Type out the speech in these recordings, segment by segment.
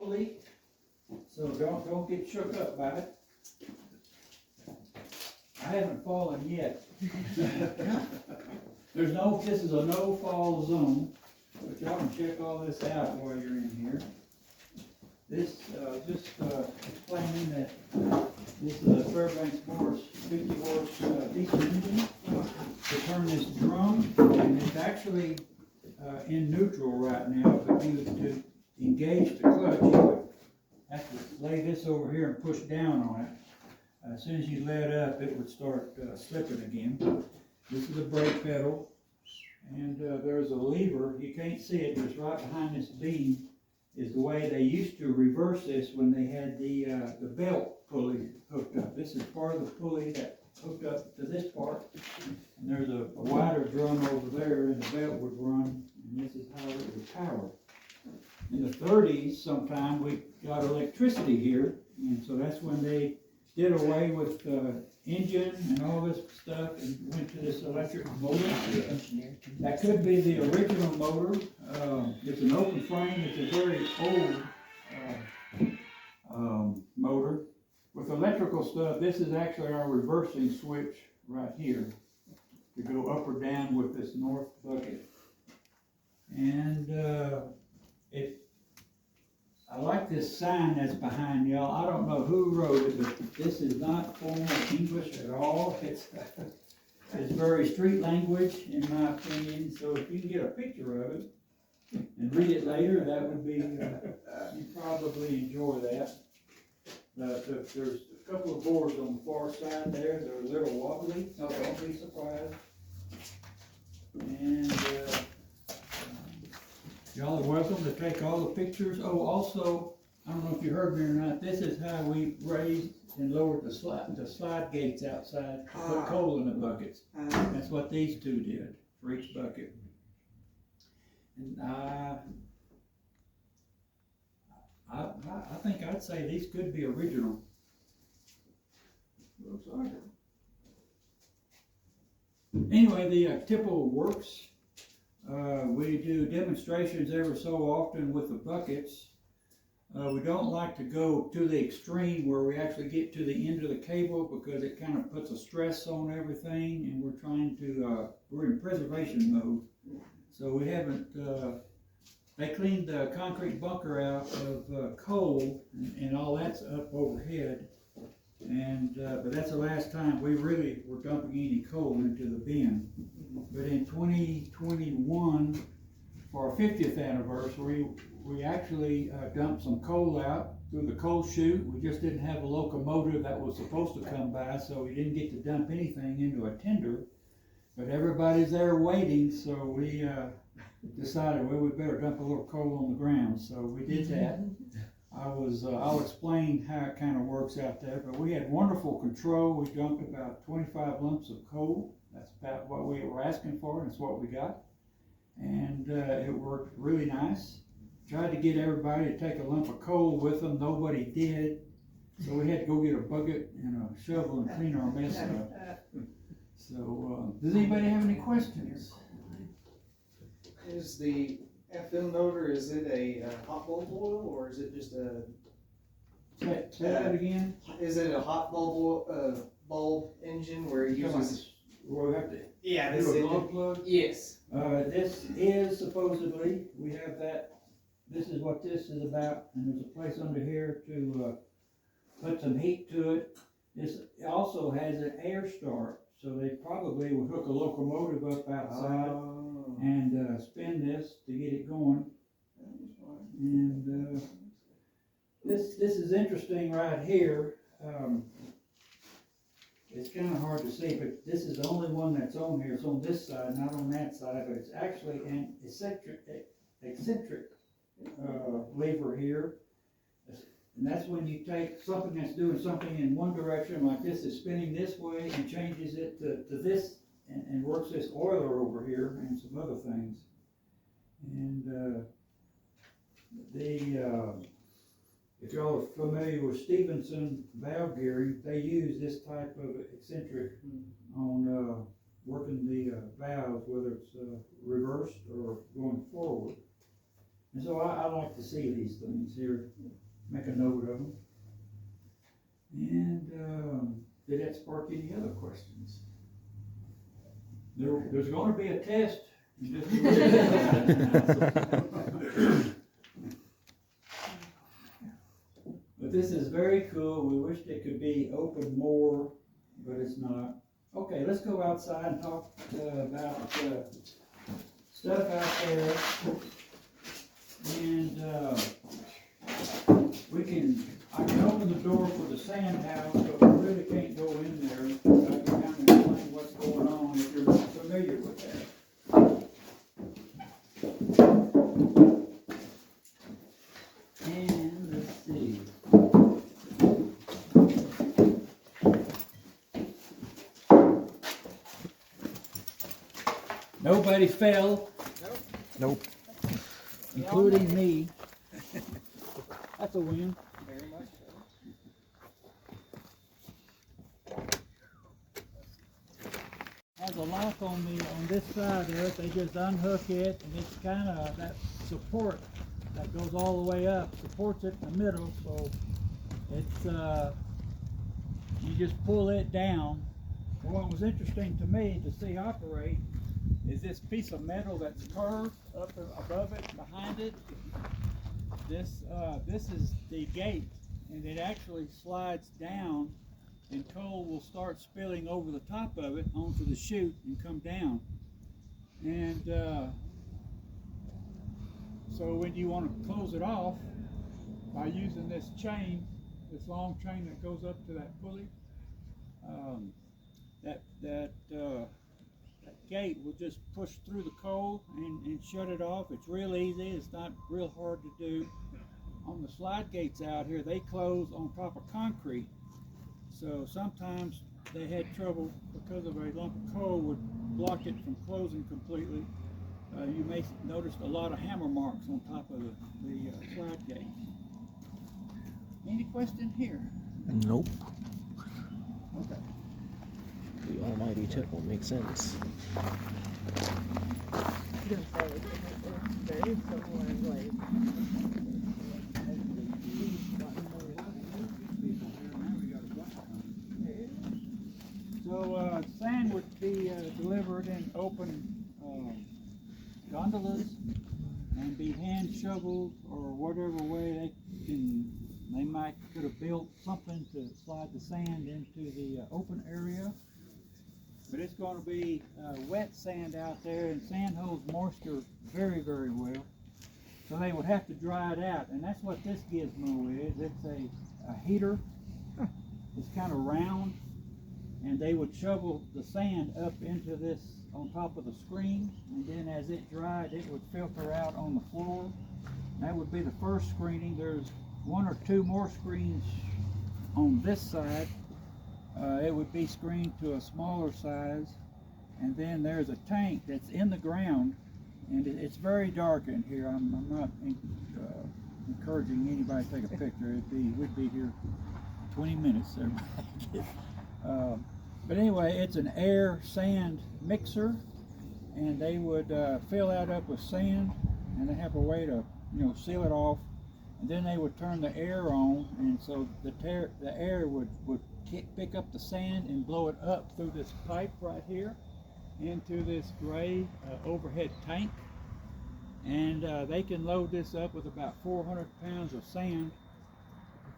wobbly, so don't get shook up by it. I haven't fallen yet. This is a no fall zone, but y'all can check all this out while you're in here. This, just explaining that this is a Fairbanks Morse 50 horse diesel engine to turn this drum, and it's actually in neutral right now, but to engage the clutch, you would have to lay this over here and push down on it. As soon as you let up, it would start slipping again. This is a brake pedal, and there's a lever. You can't see it, but it's right behind this beam. Is the way they used to reverse this when they had the belt pulley hooked up. This is part of the pulley that hooked up to this part, and there's a wider drum over there, and the belt would run, and this is how it was powered. In the 30s, sometime we got electricity here, and so that's when they did away with engine and all this stuff and went to this electric motor. That could be the original motor. It's an open frame. It's a very old motor. With electrical stuff, this is actually our reversing switch right here to go up or down with this north bucket. And I like this sign that's behind y'all. I don't know who wrote it, but this is not formal English at all. It's very street language, in my opinion. So if you can get a picture of it and read it later, that would be, you'd probably enjoy that. There's a couple of boards on the far side there. They're a little wobbly, so don't be surprised. And y'all are welcome to take all the pictures. Oh, also, I don't know if you heard me or not, this is how we raised and lowered the slide gates outside to put coal in the buckets. That's what these two did for each bucket. And I think I'd say these could be original. Looks like it. Anyway, the tipple works. We do demonstrations every so often with the buckets. We don't like to go to the extreme where we actually get to the end of the cable because it kind of puts a stress on everything, and we're trying to, we're in preservation mode. So we haven't, they cleaned the concrete bunker out of coal, and all that's up overhead. And but that's the last time we really were dumping any coal into the bin. But in 2021, for our 50th anniversary, we actually dumped some coal out through the coal chute. We just didn't have a locomotive that was supposed to come by, so we didn't get to dump anything into a tender. But everybody's there waiting, so we decided, well, we better dump a little coal on the ground. So we did that. I'll explain how it kind of works out there, but we had wonderful control. We dumped about 25 lumps of coal. That's about what we were asking for, and it's what we got. And it worked really nice. Tried to get everybody to take a lump of coal with them. Nobody did. So we had to go get a bucket and a shovel and clean our mess up. So, does anybody have any questions? Is the FM motor, is it a hot bulb oil, or is it just a... Say that again? Is it a hot bulb engine where it uses... We'll have to Yeah, do a glow plug? Yes. This is supposedly, we have that, this is what this is about, and there's a place under here to put some heat to it. This also has an air start, so they probably would hook a locomotive up outside and spin this to get it going. And this is interesting right here. It's kind of hard to see, but this is the only one that's on here. It's on this side, not on that side, but it's actually an eccentric lever here. And that's when you take something that's doing something in one direction, like this is spinning this way, and changes it to this, and works this oiler over here and some other things. And if y'all are familiar with Stevenson valve gearing, they use this type of eccentric on working the valves, whether it's reversed or going forward. And so I like to see these things here, make a note of them. And did that spark any other questions? There's going to be a test in just a little bit. But this is very cool. We wished it could be open more, but it's not. Okay, let's go outside and talk about stuff out there. And I can open the door for the sand house, but we really can't go in there. I can kind of explain what's going on if you're not familiar with that. And let's see. Nobody fell. Nope. Including me. That's a win. Very much so. Has a lock on this side there. They just unhook it, and it's kind of that support that goes all the way up, supports it in the middle. So it's you just pull it down. And what was interesting to me to see operate is this piece of metal that's curved up above it, behind it. This is the gate, and it actually slides down, and coal will start spilling over the top of it onto the chute and come down. And so when you want to close it off by using this chain, this long chain that goes up to that pulley, that gate will just push through the coal and shut it off. It's real easy. It's not real hard to do. On the slide gates out here, they close on top of concrete. So sometimes they had trouble because of a lump of coal would block it from closing completely. You may notice a lot of hammer marks on top of the slide gate. Any question here? Nope. Okay. The almighty tipple makes sense. So sand would be delivered in open gondolas and be hand shoveled or whatever way they could have built something to slide the sand into the open area. But it's going to be wet sand out there, and sand holds moisture very, very well. So they would have to dry it out, and that's what this gizmo is. It's a heater. It's kind of round, and they would shovel the sand up into this on top of the screen, and then as it dried, it would filter out on the floor. That would be the first screening. There's one or two more screens on this side. It would be screened to a smaller size, and then there's a tank that's in the ground, and it's very dark in here. I'm not encouraging anybody to take a picture. We'd be here 20 minutes there. But anyway, it's an air sand mixer, and they would fill that up with sand, and they have a way to seal it off, and then they would turn the air on, and so the air would pick up the sand and blow it up through this pipe right here into this gray overhead tank, and they can load this up with about 400 pounds of sand,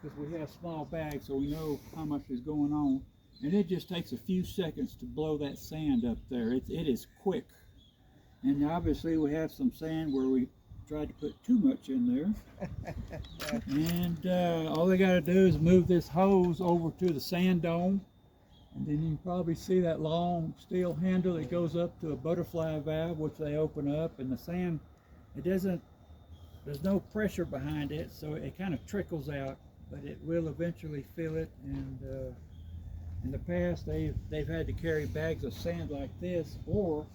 because we have small bags, so we know how much is going on. And it just takes a few seconds to blow that sand up there. It is quick. And obviously we have some sand where we tried to put too much in there. And all they got to do is move this hose over to the sand dome. And then you can probably see that long steel handle that goes up to a butterfly valve, which they open up. And the sand, there's no pressure behind it, so it kind of trickles out, but it will eventually fill it. And in the past, they've had to carry bags of sand like this, or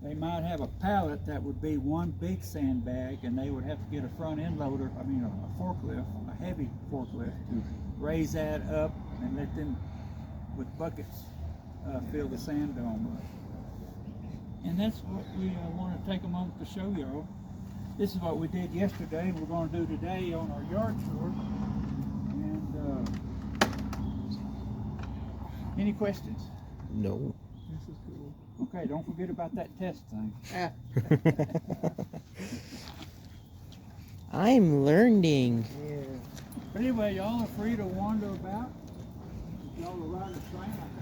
they might have a pallet that would be one big sand bag, and they would have to get a front end loader, a forklift, a heavy forklift, to raise that up and let them, with buckets, fill the sand dome up. And that's what we want to take a moment to show y'all. This is what we did yesterday, we're gonna do today on our yard tour. And, any questions? No. This is cool. Okay, don't forget about that test thing. I'm learning. Yeah. But anyway, y'all are free to wander about. If y'all are riding a train, I